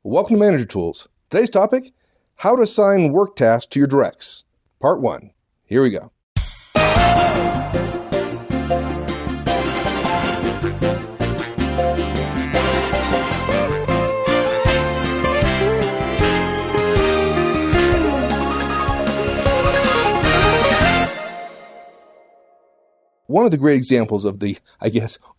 Welcome to Manager Tools. Today's topic, how to assign work tasks to your directs. Part 1. Here we go. One of the great examples of the,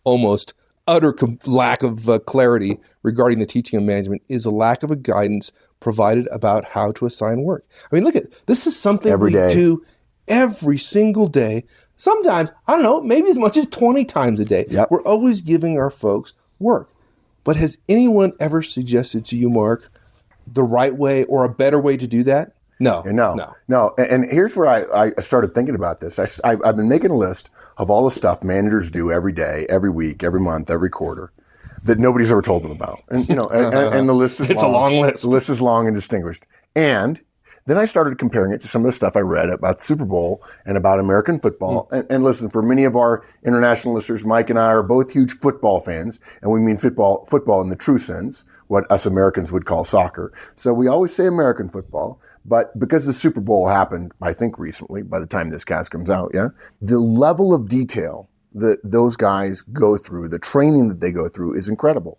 almost utter lack of clarity regarding the teaching of management is a lack of a guidance provided about how to assign work. I mean, look at this is something we do every single day. Sometimes, maybe as much as 20 times a day. Yep. We're always giving our folks work. But has anyone ever suggested to you, Mark, the right way or a better way to do that? No. And here's where I started thinking about this. I've been making a list of all the stuff managers do every day, every week, every month, every quarter that nobody's ever told them about. And, and the list is It's long. a long list. The list is long and distinguished. And then I started comparing it to some of the stuff I read about the Super Bowl and about American football. And listen, for many of our international listeners, Mike and I are both huge football fans, and we mean football in the true sense, what us Americans would call soccer. So we always say American football, but because the Super Bowl happened, I think recently, by the time this cast comes out, the level of detail that those guys go through, the training that they go through is incredible.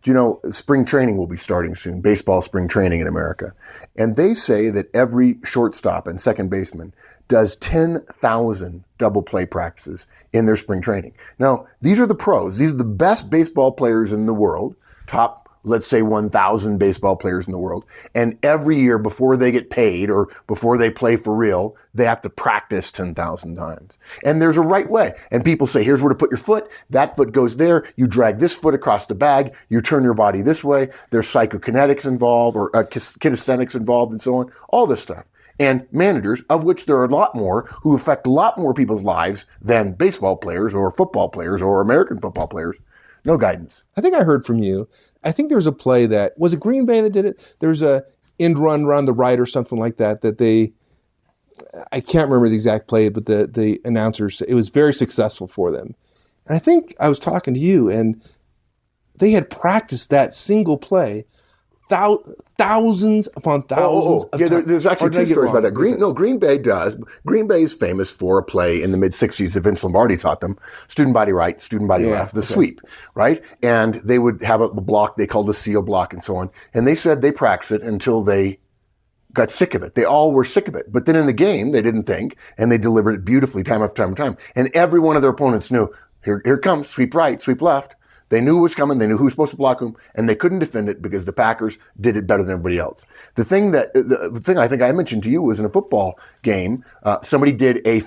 Do you know, spring training will be starting soon, baseball spring training in America. And they say that every shortstop and second baseman does 10,000 double play practices in their spring training. Now, these are the pros. These are the best baseball players in the world, top, let's say 1,000 baseball players in the world. And every year before they get paid or before they play for real, they have to practice 10,000 times. And there's a right way. And people say, here's where to put your foot. That foot goes there. You drag this foot across the bag. You turn your body this way. There's psychokinetics involved or kinesthetics involved and so on. All this stuff. And managers, of which there are a lot more, who affect a lot more people's lives than baseball players or football players or American football players. No guidance. I think I heard from you. I think there was a play that, was it Green Bay that did it? There's a end run the right or something like that I can't remember the exact play, but the announcers, it was very successful for them. And I think I was talking to you, and they had practiced that single play thousands upon thousands of times. There's actually two stories about that. Green Bay does. Green Bay is famous for a play in the mid-'60s that Vince Lombardi taught them. Student body right, student body left, the sweep, right? And they would have a block they called the seal block and so on. And they said they practiced it until they got sick of it. They all were sick of it. But then in the game, they didn't think, and they delivered it beautifully time after time after time. And every one of their opponents knew, here it comes, sweep right, sweep left. They knew it was coming. They knew who was supposed to block whom, and they couldn't defend it because the Packers did it better than everybody else. The thing I think I mentioned to you was in a football game, somebody did a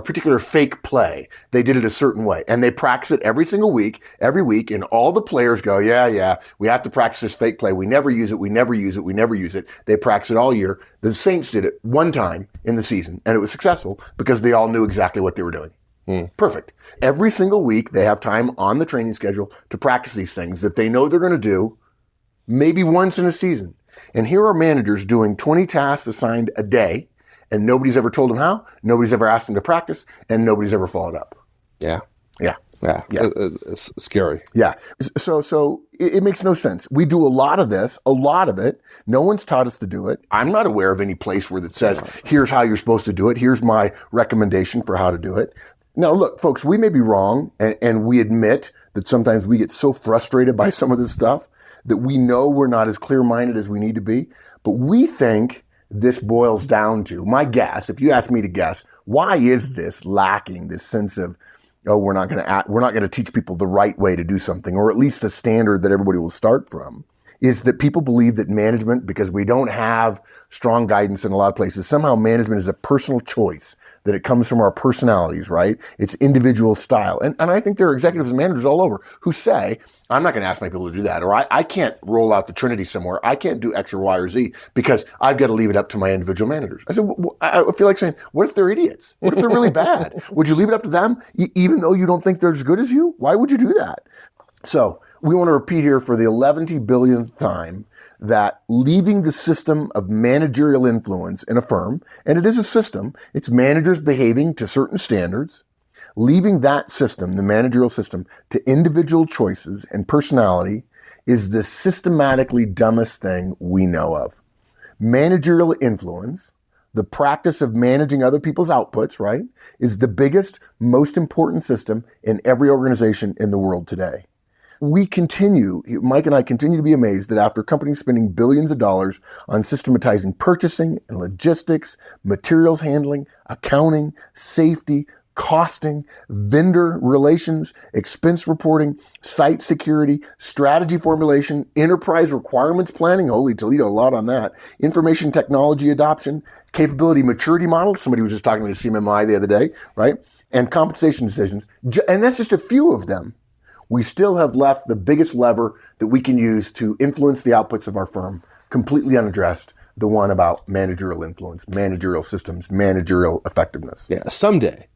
particular fake play. They did it a certain way, and they practice it every single week, every week, and all the players go, yeah, we have to practice this fake play. We never use it. They practice it all year. The Saints did it one time in the season, and it was successful because they all knew exactly what they were doing. Perfect. Every single week, they have time on the training schedule to practice these things that they know they're going to do maybe once in a season. And here are managers doing 20 tasks assigned a day, and nobody's ever told them how, nobody's ever asked them to practice, and nobody's ever followed up. Yeah. It's scary. Yeah. So it makes no sense. We do a lot of it. No one's taught us to do it. I'm not aware of any place where it says, here's how you're supposed to do it. Here's my recommendation for how to do it. Now, look, folks, we may be wrong, and we admit that sometimes we get so frustrated by some of this stuff that we know we're not as clear-minded as we need to be. But we think this boils down to, my guess, if you ask me to guess, why is this lacking this sense of, we're not going to teach people the right way to do something, or at least a standard that everybody will start from, is that people believe that management, because we don't have strong guidance in a lot of places, somehow management is a personal choice, that it comes from our personalities, right? It's individual style. And I think there are executives and managers all over who say, I'm not going to ask my people to do that, or I can't roll out the Trinity somewhere. I can't do X or Y or Z because I've got to leave it up to my individual managers. I said, I feel like saying, what if they're idiots? What if they're really bad? Would you leave it up to them even though you don't think they're as good as you? Why would you do that? So we want to repeat here for the 11th billionth time that leaving the system of managerial influence in a firm, and it is a system, it's managers behaving to certain standards, leaving that system, the managerial system, to individual choices and personality is the systematically dumbest thing we know of. Managerial influence, the practice of managing other people's outputs, right, is the biggest, most important system in every organization in the world today. Mike and I continue to be amazed that after companies spending billions of dollars on systematizing purchasing and logistics, materials handling, accounting, safety, costing, vendor relations, expense reporting, site security, strategy formulation, enterprise requirements planning, holy Toledo, a lot on that, information technology adoption, capability maturity models, somebody was just talking to me at CMMI the other day, right? And compensation decisions. And that's just a few of them. We still have left the biggest lever that we can use to influence the outputs of our firm completely unaddressed, the one about managerial influence, managerial systems, managerial effectiveness. Yeah, someday,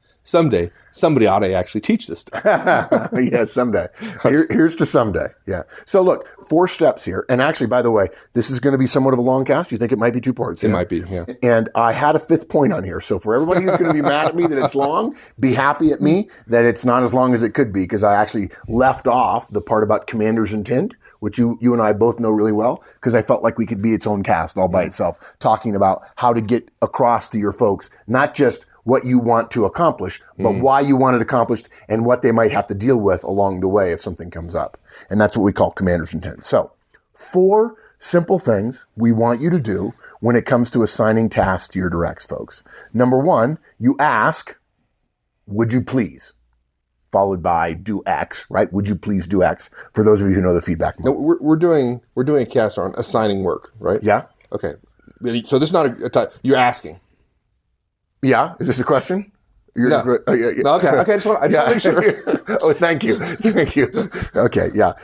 somebody ought to actually teach this stuff. Yeah, someday. Here's to someday. Yeah. So look, 4 steps here. And actually, by the way, this is going to be somewhat of a long cast. You think it might be 2 parts? It might be, yeah. And I had a 5th point on here. So for everybody who's going to be mad at me that it's long, be happy at me that it's not as long as it could be, because I actually left off the part about commander's intent, which you and I both know really well, because I felt like we could be its own cast all by itself, talking about how to get across to your folks, not just what you want to accomplish, but why you want it accomplished and what they might have to deal with along the way if something comes up. And that's what we call commander's intent. So 4 simple things we want you to do when it comes to assigning tasks to your directs, folks. Number 1, you ask, would you please? Followed by do X, right? Would you please do X? For those of you who know the feedback No, mode. we're doing a cast on assigning work, right? Yeah? Okay. So this is not a time. You're asking. Yeah? Is this a question? No. Yeah. No, okay. I just want to make sure. Oh, thank you. Thank you. Okay. Yeah.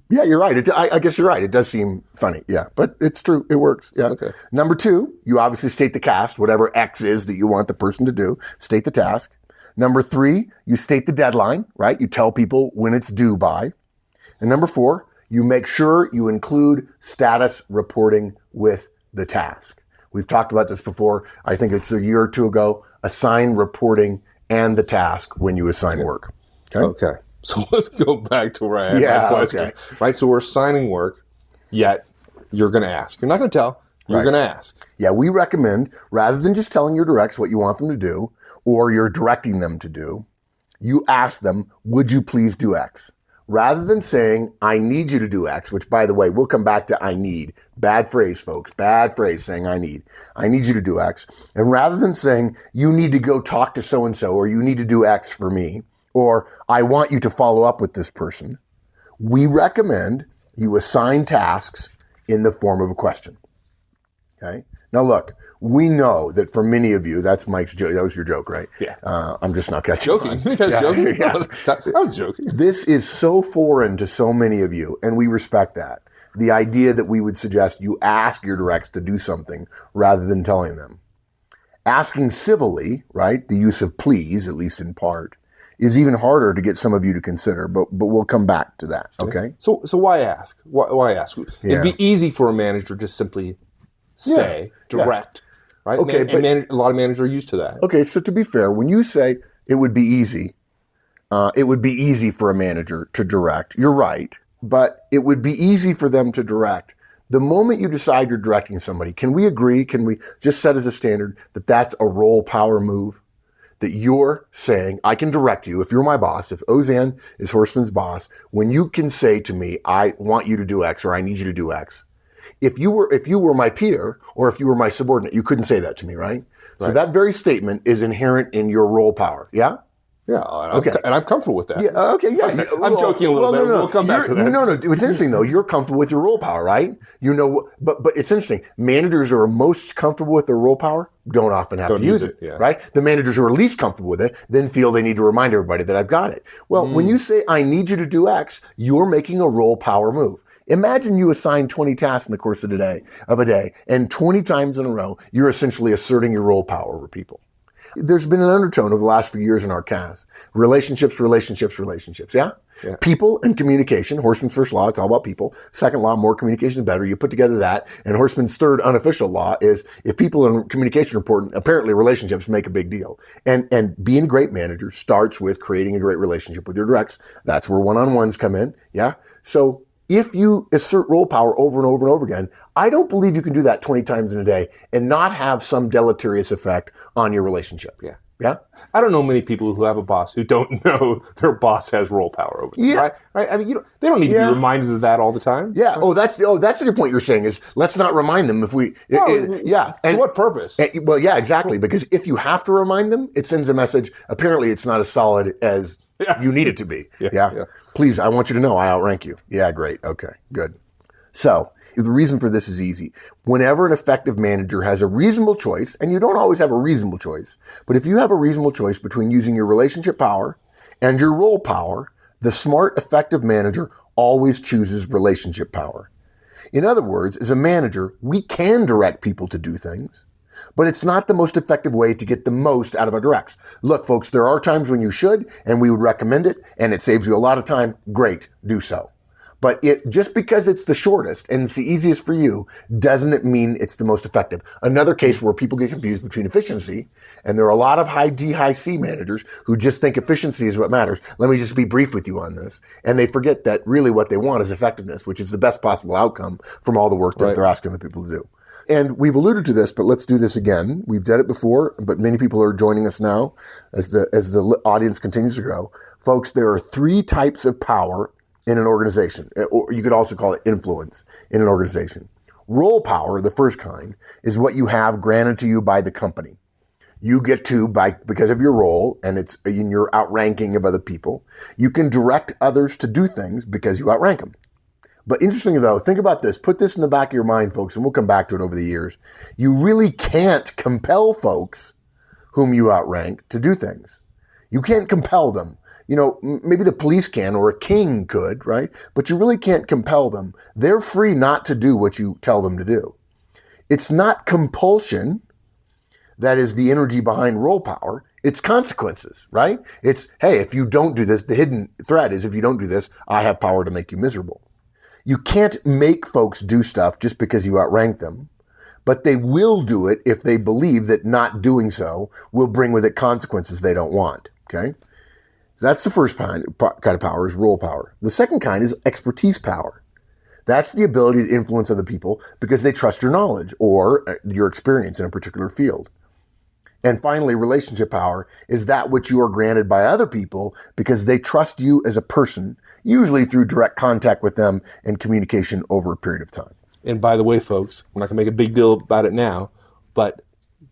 Yeah, you're right. I guess you're right. It does seem funny. Yeah. But it's true. It works. Yeah. Okay. Number 2, you obviously state the cast, whatever X is that you want the person to do. State the task. Number 3, you state the deadline, right? You tell people when it's due by. And number 4, you make sure you include status reporting with the task. We've talked about this before. I think it's a year or 2 ago. Assign reporting and the task when you assign work. Okay. So let's go back to where I had my question. Okay. Right. So we're assigning work, yet you're going to ask. You're not going to tell. You're going to ask. Yeah, we recommend, rather than just telling your directs what you want them to do, or you're directing them to do, you ask them, would you please do X? Rather than saying, I need you to do X, which, by the way, we'll come back to I need. Bad phrase, folks. Bad phrase, saying I need. I need you to do X. And rather than saying, you need to go talk to so-and-so, or you need to do X for me, or I want you to follow up with this person, we recommend you assign tasks in the form of a question. Okay? Now, look, we know that for many of you, that's Mike's joke. That was your joke, right? Yeah. I'm just not catching Joking. You think I was joking? Yeah. I was joking. This is so foreign to so many of you, and we respect that. The idea that we would suggest you ask your directs to do something rather than telling them. Asking civilly, right, the use of please, at least in part, is even harder to get some of you to consider, but we'll come back to that, okay? So why ask? Why ask? Yeah. It'd be easy for a manager to just simply say, direct, right? Okay, a lot of managers are used to that. Okay, so to be fair, when you say it would be easy for a manager to direct, you're right, but it would be easy for them to direct. The moment you decide you're directing somebody, can we agree, can we just set as a standard that that's a role power move? That you're saying, I can direct you, if you're my boss, if Ozan is Horstman's boss, when you can say to me, I want you to do X or I need you to do X. If you were my peer or if you were my subordinate, you couldn't say that to me, right? So that very statement is inherent in your role power. Yeah? Yeah. And I'm comfortable with that. Yeah. Okay. Yeah. I'm joking a little bit. We'll come back to that. No. It's interesting though. You're comfortable with your role power, right? You know, but it's interesting. Managers who are most comfortable with their role power don't often have to use it, right? The managers who are least comfortable with it then feel they need to remind everybody that I've got it. Well, when you say I need you to do X, you're making a role power move. Imagine you assign 20 tasks in the course of a day, and 20 times in a row, you're essentially asserting your role power over people. There's been an undertone over the last few years in our cast. Relationships, yeah? People and communication. Horstman's first law, it's all about people. Second law, more communication is better. You put together that. And Horstman's third unofficial law is if people and communication are important, apparently relationships make a big deal. And being a great manager starts with creating a great relationship with your directs. That's where one-on-ones come in, yeah? So if you assert role power over and over and over again, I don't believe you can do that 20 times in a day and not have some deleterious effect on your relationship. Yeah. Yeah? I don't know many people who have a boss who don't know their boss has role power over them. Yeah. Right? I mean, they don't need to be reminded of that all the time. Yeah. That's your point you're saying is let's not remind them if we. To what purpose? Well, yeah, exactly. Because if you have to remind them, it sends a message. Apparently, it's not as solid as you need it to be. Yeah. Please, I want you to know I outrank you. Yeah, great. Okay, good. So the reason for this is easy. Whenever an effective manager has a reasonable choice, and you don't always have a reasonable choice, but if you have a reasonable choice between using your relationship power and your role power, the smart, effective manager always chooses relationship power. In other words, as a manager, we can direct people to do things, but it's not the most effective way to get the most out of our directs. Look, folks, there are times when you should, and we would recommend it, and it saves you a lot of time. Great, do so. But just because it's the shortest and it's the easiest for you doesn't mean it's the most effective. Another case where people get confused between efficiency, and there are a lot of high D, high C managers who just think efficiency is what matters. Let me just be brief with you on this. And they forget that really what they want is effectiveness, which is the best possible outcome from all the work that they're asking the people to do. And we've alluded to this, but let's do this again. We've done it before, but many people are joining us now as the audience continues to grow. Folks, there are 3 types of power in an organization, or you could also call it influence in an organization. Role power, the first kind, is what you have granted to you by the company. You get to, because of your role, and it's in your outranking of other people, you can direct others to do things because you outrank them. But interestingly though, think about this, put this in the back of your mind, folks, and we'll come back to it over the years. You really can't compel folks whom you outrank to do things. You can't compel them. Maybe the police can, or a king could, right? But you really can't compel them. They're free not to do what you tell them to do. It's not compulsion that is the energy behind role power. It's consequences, right? It's, hey, if you don't do this, the hidden threat is if you don't do this, I have power to make you miserable. You can't make folks do stuff just because you outrank them, but they will do it if they believe that not doing so will bring with it consequences they don't want, okay? That's the first kind of power, is role power. The second kind is expertise power. That's the ability to influence other people because they trust your knowledge or your experience in a particular field. And finally, relationship power is that which you are granted by other people because they trust you as a person, usually through direct contact with them and communication over a period of time. And by the way, folks, I'm not going to make a big deal about it now, but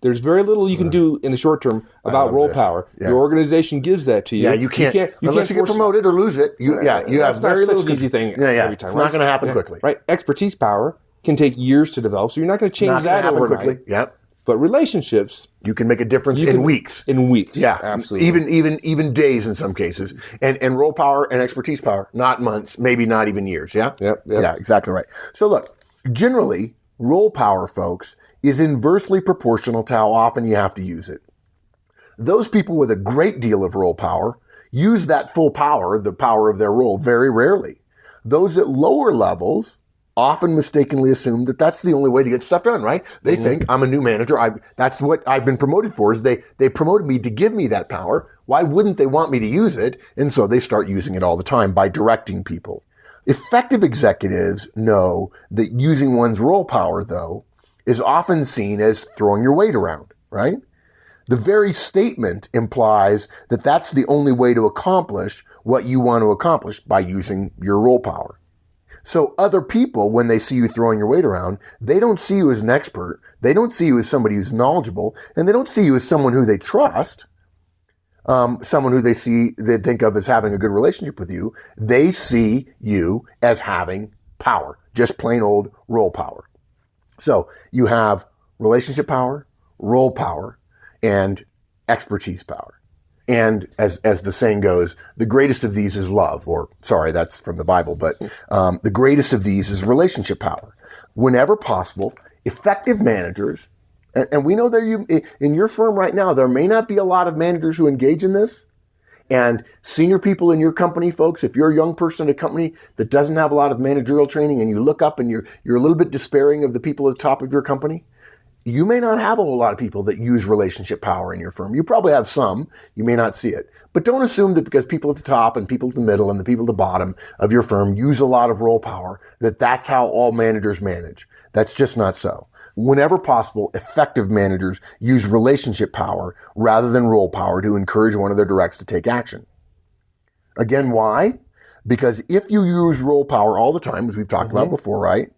there's very little you can do in the short term about role power. Yeah. Your organization gives that to you. Yeah, you can't unless you get promoted or lose it. You have very little easy thing every time. It's not going to happen quickly. Right. Expertise power can take years to develop, so you're not going to change that overnight. Quickly. Yeah. But relationships, you can make a difference in weeks. In weeks. Yeah. Absolutely. Even days in some cases. And role power and expertise power, not months, maybe not even years. Yeah? Yep. Yeah, exactly right. So look, generally, role power, folks, is inversely proportional to how often you have to use it. Those people with a great deal of role power use that full power, the power of their role, very rarely. Those at lower levels often mistakenly assume that that's the only way to get stuff done, right? They think, I'm a new manager. That's what I've been promoted for, is they promoted me to give me that power. Why wouldn't they want me to use it? And so they start using it all the time by directing people. Effective executives know that using one's role power, though, is often seen as throwing your weight around, right? The very statement implies that that's the only way to accomplish what you want to accomplish by using your role power. So other people, when they see you throwing your weight around, they don't see you as an expert. They don't see you as somebody who's knowledgeable, and they don't see you as someone who they trust, someone who they think of as having a good relationship with you. They see you as having power, just plain old role power. So you have relationship power, role power, and expertise power. And as the saying goes, the greatest of these is love, or sorry, that's from the Bible, but the greatest of these is relationship power. Whenever possible, effective managers, and we know that in your firm right now, there may not be a lot of managers who engage in this. And senior people in your company, folks, if you're a young person in a company that doesn't have a lot of managerial training and you look up and you're a little bit despairing of the people at the top of your company, you may not have a whole lot of people that use relationship power in your firm. You probably have some. You may not see it. But don't assume that because people at the top and people at the middle and the people at the bottom of your firm use a lot of role power, that that's how all managers manage. That's just not so. Whenever possible, effective managers use relationship power rather than role power to encourage one of their directs to take action. Again, why? Because if you use role power all the time, as we've talked about before, right,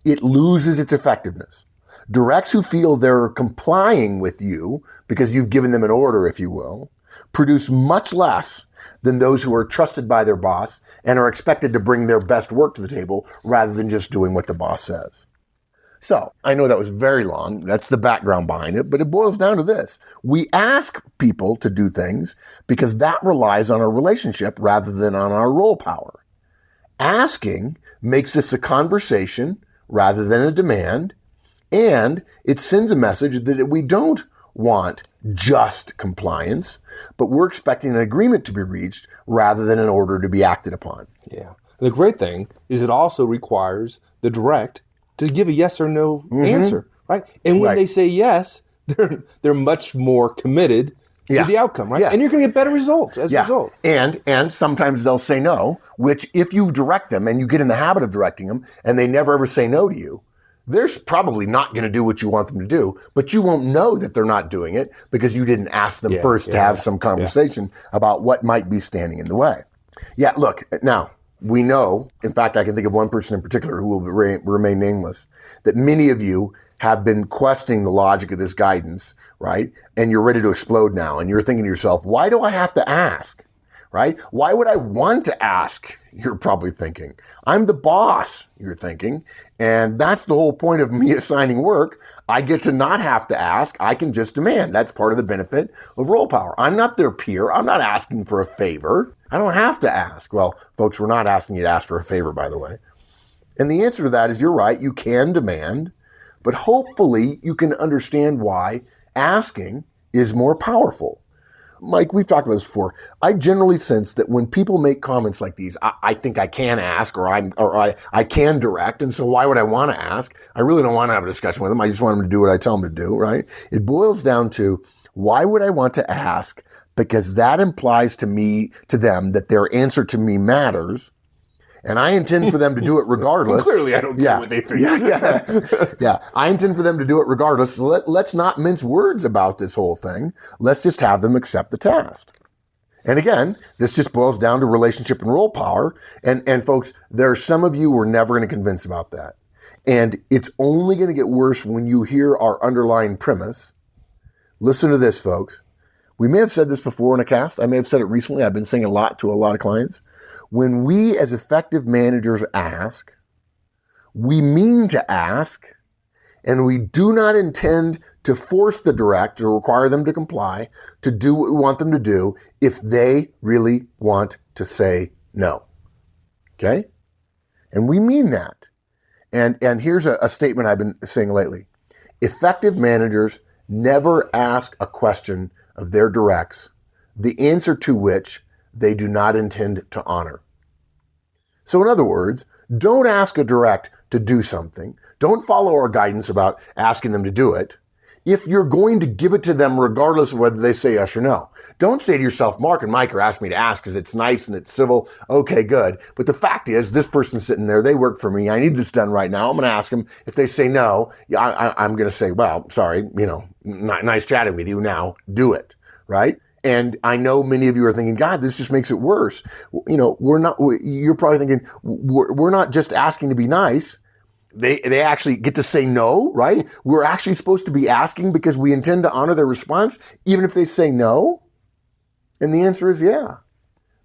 it loses its effectiveness. Directs who feel they're complying with you because you've given them an order, if you will, produce much less than those who are trusted by their boss and are expected to bring their best work to the table rather than just doing what the boss says. So, I know that was very long. That's the background behind it, but it boils down to this. We ask people to do things because that relies on our relationship rather than on our role power. Asking makes this a conversation rather than a demand, and it sends a message that we don't want just compliance, but we're expecting an agreement to be reached rather than an order to be acted upon. Yeah. The great thing is it also requires the direct to give a yes or no answer, right? And when they say yes, they're much more committed to the outcome, right? And you're going to get better results as a result. And sometimes they'll say no, which if you direct them and you get in the habit of directing them and they never ever say no to you, they're probably not going to do what you want them to do, but you won't know that they're not doing it because you didn't ask them first to have some conversation about what might be standing in the way. Yeah, look, now, we know, in fact, I can think of one person in particular who will remain nameless, that many of you have been questioning the logic of this guidance, right? And you're ready to explode now. And you're thinking to yourself, why do I have to ask, right? Why would I want to ask? You're probably thinking. I'm the boss, you're thinking. And that's the whole point of me assigning work. I get to not have to ask. I can just demand. That's part of the benefit of role power. I'm not their peer. I'm not asking for a favor. I don't have to ask. Well, folks, we're not asking you to ask for a favor, by the way. And the answer to that is you're right. You can demand, but hopefully you can understand why asking is more powerful. Mike, we've talked about this before. I generally sense that when people make comments like these, I think I can ask or I can direct, and so why would I want to ask? I really don't want to have a discussion with them. I just want them to do what I tell them to do, right? It boils down to, why would I want to ask? Because that implies to them that their answer to me matters, and I intend for them to do it regardless. Clearly, I don't care what they think. Yeah. I intend for them to do it regardless. So let's not mince words about this whole thing. Let's just have them accept the task. And again, this just boils down to relationship and role power. And folks, there are some of you we're never going to convince about that. And it's only going to get worse when you hear our underlying premise. Listen to this, folks. We may have said this before in a cast. I may have said it recently. I've been saying a lot to a lot of clients. When we as effective managers ask, we mean to ask, and we do not intend to force the direct or require them to comply to do what we want them to do if they really want to say no. Okay? And we mean that. And here's a statement I've been saying lately. Effective managers never ask a question of their directs, the answer to which they do not intend to honor. So in other words, don't ask a direct to do something. Don't follow our guidance about asking them to do it if you're going to give it to them regardless of whether they say yes or no. Don't say to yourself, Mark and Mike are asking me to ask because it's nice and it's civil. Okay, good. But the fact is, this person's sitting there. They work for me. I need this done right now. I'm going to ask them. If they say no, I'm going to say, well, sorry, nice chatting with you. Now do it, right? And I know many of you are thinking, God, this just makes it worse. You're probably thinking, we're not just asking to be nice. They actually get to say no, right? We're actually supposed to be asking because we intend to honor their response, even if they say no. And the answer is yeah.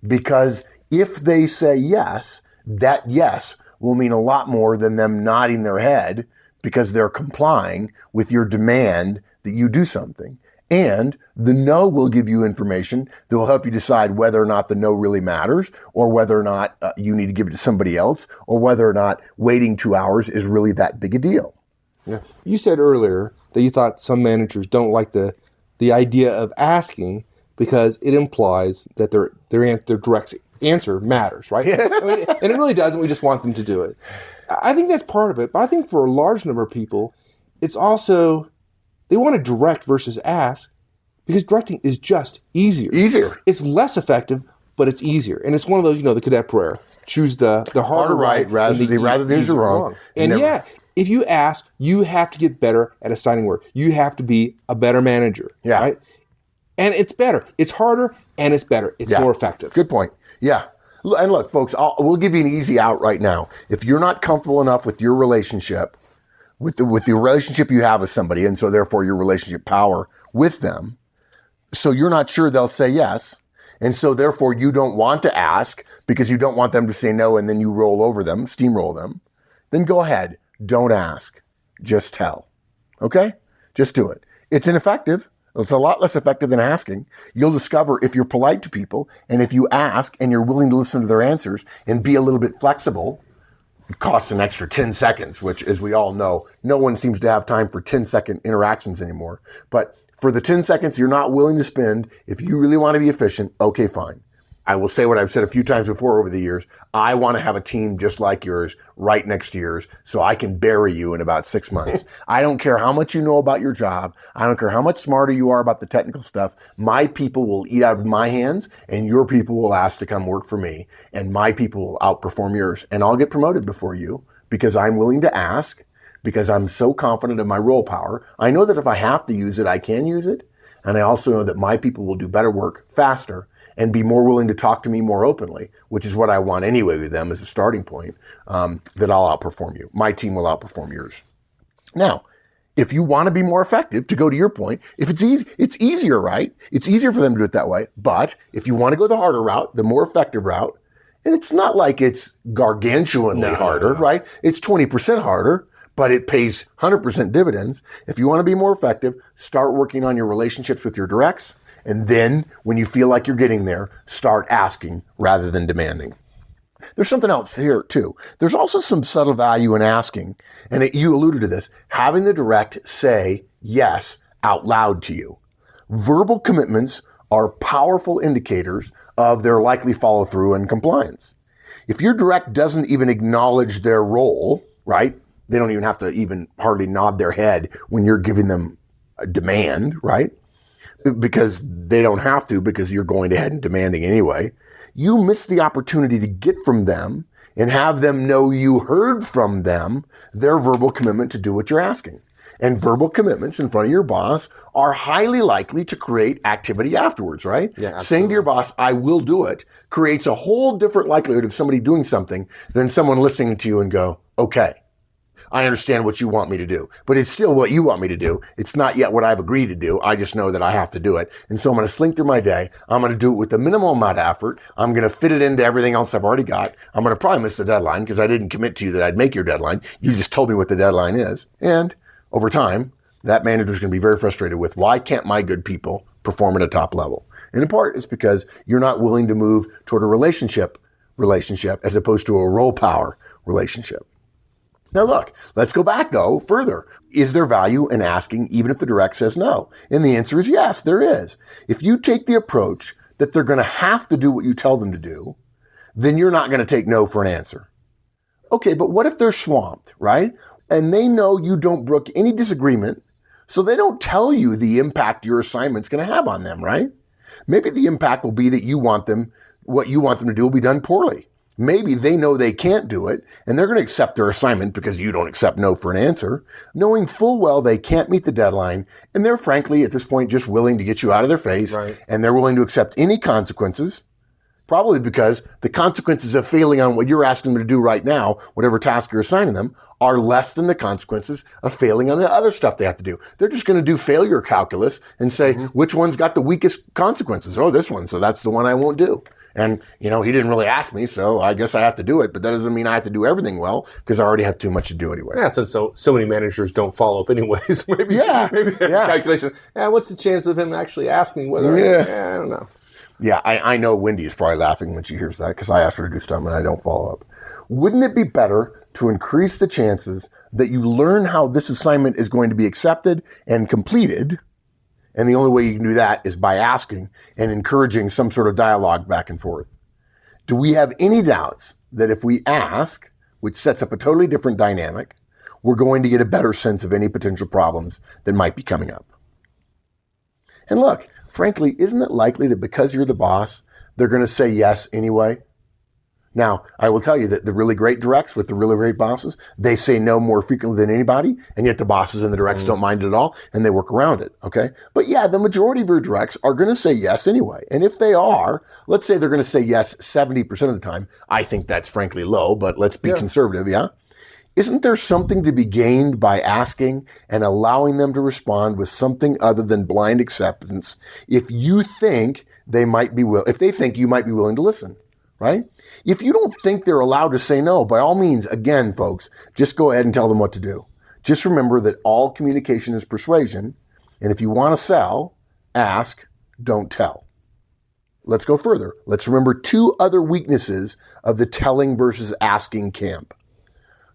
Because if they say yes, that yes will mean a lot more than them nodding their head because they're complying with your demand that you do something. And the no will give you information that will help you decide whether or not the no really matters, or whether or not you need to give it to somebody else, or whether or not waiting 2 hours is really that big a deal. Yeah. You said earlier that you thought some managers don't like the idea of asking because it implies that their direct answer matters, right? And it really doesn't. We just want them to do it. I think that's part of it. But I think for a large number of people, it's also They want to direct versus ask because directing is just easier. Easier. It's less effective, but it's easier. And it's one of those, the cadet prayer. Choose the harder right rather than the wrong. And if you ask, you have to get better at assigning work. You have to be a better manager. Yeah. Right? And it's better. It's harder and it's better. It's more effective. Good point. Yeah. And look, folks, we'll give you an easy out right now. If you're not comfortable enough with your relationship, with the relationship you have with somebody, and so therefore your relationship power with them, so you're not sure they'll say yes, and so therefore you don't want to ask because you don't want them to say no and then you roll over them, steamroll them, then go ahead. Don't ask. Just tell. Okay? Just do it. It's ineffective. It's a lot less effective than asking. You'll discover if you're polite to people and if you ask and you're willing to listen to their answers and be a little bit flexible, it costs an extra 10 seconds, which, as we all know, no one seems to have time for 10-second interactions anymore. But for the 10 seconds you're not willing to spend, if you really want to be efficient, okay, fine. I will say what I've said a few times before over the years. I want to have a team just like yours right next to yours so I can bury you in about 6 months. I don't care how much you know about your job. I don't care how much smarter you are about the technical stuff. My people will eat out of my hands and your people will ask to come work for me and my people will outperform yours and I'll get promoted before you because I'm willing to ask, because I'm so confident in my role power. I know that if I have to use it, I can use it. And I also know that my people will do better work faster and be more willing to talk to me more openly, which is what I want anyway with them as a starting point, that I'll outperform you. My team will outperform yours. Now, if you want to be more effective, to go to your point, if it's easy, it's easier, right? It's easier for them to do it that way. But if you want to go the harder route, the more effective route, and it's not like it's gargantuanly harder, right? It's 20% harder, but it pays 100% dividends. If you want to be more effective, start working on your relationships with your directs. And then when you feel like you're getting there, start asking rather than demanding. There's something else here too. There's also some subtle value in asking. And you alluded to this, having the direct say yes out loud to you. Verbal commitments are powerful indicators of their likely follow through and compliance. If your direct doesn't even acknowledge their role, right? They don't even have to even hardly nod their head when you're giving them a demand, right? Because they don't have to, because you're going ahead and demanding anyway. You miss the opportunity to get from them and have them know you heard from them their verbal commitment to do what you're asking. And verbal commitments in front of your boss are highly likely to create activity afterwards, right? Yeah, saying to your boss, I will do it, creates a whole different likelihood of somebody doing something than someone listening to you and go, okay, I understand what you want me to do, but it's still what you want me to do. It's not yet what I've agreed to do. I just know that I have to do it. And so I'm going to slink through my day. I'm going to do it with the minimal amount of effort. I'm going to fit it into everything else I've already got. I'm going to probably miss the deadline because I didn't commit to you that I'd make your deadline. You just told me what the deadline is. And over time, that manager is going to be very frustrated with, why can't my good people perform at a top level? And in part, it's because you're not willing to move toward a relationship as opposed to a role power relationship. Now look, let's go back though further. Is there value in asking even if the direct says no? And the answer is yes, there is. If you take the approach that they're going to have to do what you tell them to do, then you're not going to take no for an answer. Okay, but what if they're swamped, right? And they know you don't brook any disagreement, so they don't tell you the impact your assignment's going to have on them, right? Maybe the impact will be that what you want them to do will be done poorly. Maybe they know they can't do it, and they're going to accept their assignment because you don't accept no for an answer, knowing full well they can't meet the deadline, and they're frankly at this point just willing to get you out of their face, right. And they're willing to accept any consequences, probably because the consequences of failing on what you're asking them to do right now, whatever task you're assigning them, are less than the consequences of failing on the other stuff they have to do. They're just going to do failure calculus and say, which one's got the weakest consequences? Oh, this one, so that's the one I won't do. And, he didn't really ask me, so I guess I have to do it. But that doesn't mean I have to do everything well, because I already have too much to do anyway. Yeah, so many managers don't follow up anyways. maybe calculation. Yeah, what's the chance of him actually asking whether? I don't know. Yeah, I know Wendy is probably laughing when she hears that, because I asked her to do something and I don't follow up. Wouldn't it be better to increase the chances that you learn how this assignment is going to be accepted and completed? And the only way you can do that is by asking and encouraging some sort of dialogue back and forth. Do we have any doubts that if we ask, which sets up a totally different dynamic, we're going to get a better sense of any potential problems that might be coming up. And look, frankly, isn't it likely that because you're the boss, they're going to say yes anyway? Now, I will tell you that the really great directs with the really great bosses, they say no more frequently than anybody, and yet the bosses and the directs don't mind it at all, and they work around it, okay? But yeah, the majority of your directs are going to say yes anyway. And if they are, let's say they're going to say yes 70% of the time. I think that's frankly low, but let's be conservative, yeah? Isn't there something to be gained by asking and allowing them to respond with something other than blind acceptance if you think if they think you might be willing to listen? Right? If you don't think they're allowed to say no, by all means, again, folks, just go ahead and tell them what to do. Just remember that all communication is persuasion. And if you want to sell, ask, don't tell. Let's go further. Let's remember two other weaknesses of the telling versus asking camp.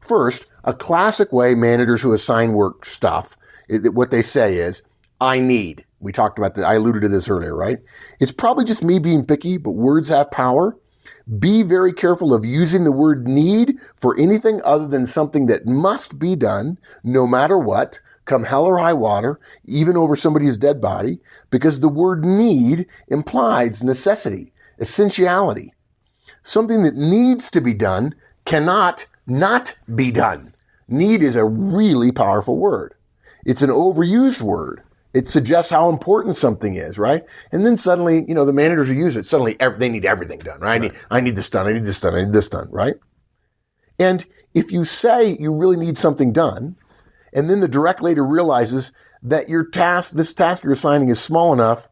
First, a classic way managers who assign work stuff, what they say is, I need. We talked about that. I alluded to this earlier, right? It's probably just me being picky, but words have power. Be very careful of using the word need for anything other than something that must be done, no matter what, come hell or high water, even over somebody's dead body, because the word need implies necessity, essentiality. Something that needs to be done cannot not be done. Need is a really powerful word. It's an overused word. It suggests how important something is, right? And then suddenly, the managers who use it, suddenly they need everything done, right? I need this done, I need this done, I need this done, right? And if you say you really need something done, and then the direct later realizes that this task you're assigning is small enough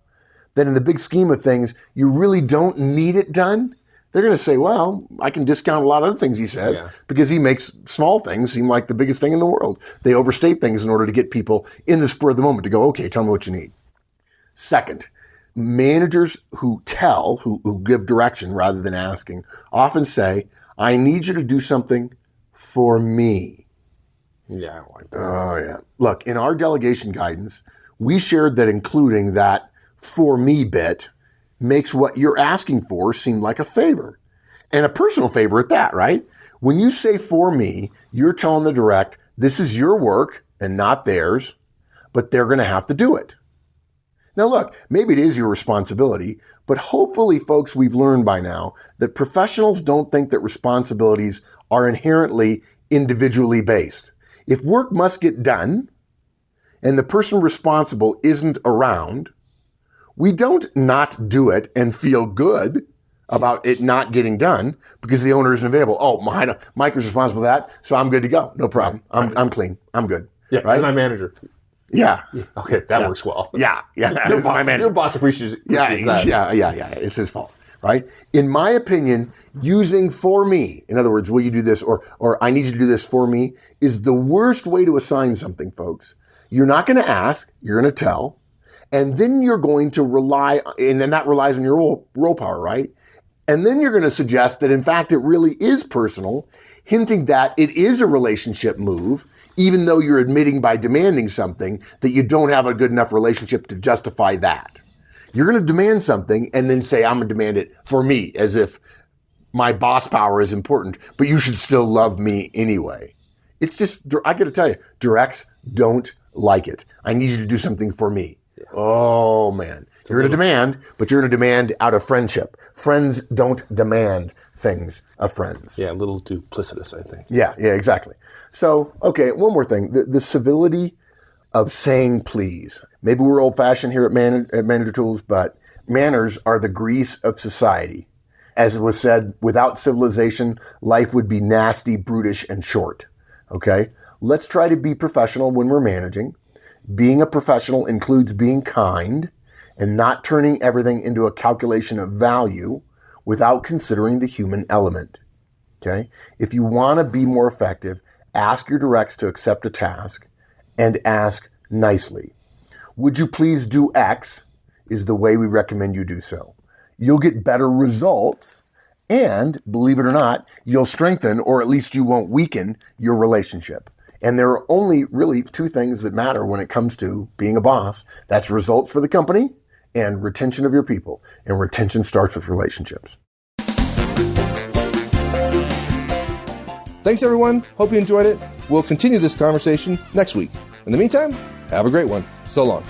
that in the big scheme of things, you really don't need it done, they're going to say, well, I can discount a lot of other things he says because he makes small things seem like the biggest thing in the world. They overstate things in order to get people in the spur of the moment to go, okay, tell me what you need. Second, managers who give direction rather than asking often say, I need you to do something for me. Yeah, I don't like that. Oh, yeah. Look, in our delegation guidance, we shared that including that for me bit makes what you're asking for seem like a favor. And a personal favor at that, right? When you say for me, you're telling the direct, this is your work and not theirs, but they're going to have to do it. Now look, maybe it is your responsibility, but hopefully, folks, we've learned by now that professionals don't think that responsibilities are inherently individually based. If work must get done and the person responsible isn't around, we don't not do it and feel good about it not getting done because the owner isn't available. Oh, Mike is responsible for that, so I'm good to go. No problem. I'm clean. I'm good. Yeah, right? He's my manager. Yeah. Okay, that works well. Yeah. Your boss appreciates that. Yeah. It's his fault, right? In my opinion, using for me, in other words, will you do this or I need you to do this for me, is the worst way to assign something, folks. You're not going to ask. You're going to tell. And then you're going to rely, and then that relies on your role power, right? And then you're going to suggest that, in fact, it really is personal, hinting that it is a relationship move, even though you're admitting by demanding something that you don't have a good enough relationship to justify that. You're going to demand something and then say, I'm going to demand it for me, as if my boss power is important, but you should still love me anyway. It's just, I got to tell you, directs don't like it. I need you to do something for me. Oh, man. You're going to demand, but you're going to demand out of friendship. Friends don't demand things of friends. Yeah, a little duplicitous, I think. Yeah, exactly. So, okay, one more thing. The civility of saying please. Maybe we're old-fashioned here at Manager Tools, but manners are the grease of society. As it was said, without civilization, life would be nasty, brutish, and short. Okay? Let's try to be professional when we're managing. Being a professional includes being kind and not turning everything into a calculation of value without considering the human element. Okay? If you want to be more effective, ask your directs to accept a task and ask nicely. Would you please do X is the way we recommend you do so. You'll get better results and, believe it or not, you'll strengthen, or at least you won't weaken, your relationship. And there are only really two things that matter when it comes to being a boss. That's results for the company and retention of your people. And retention starts with relationships. Thanks, everyone. Hope you enjoyed it. We'll continue this conversation next week. In the meantime, have a great one. So long.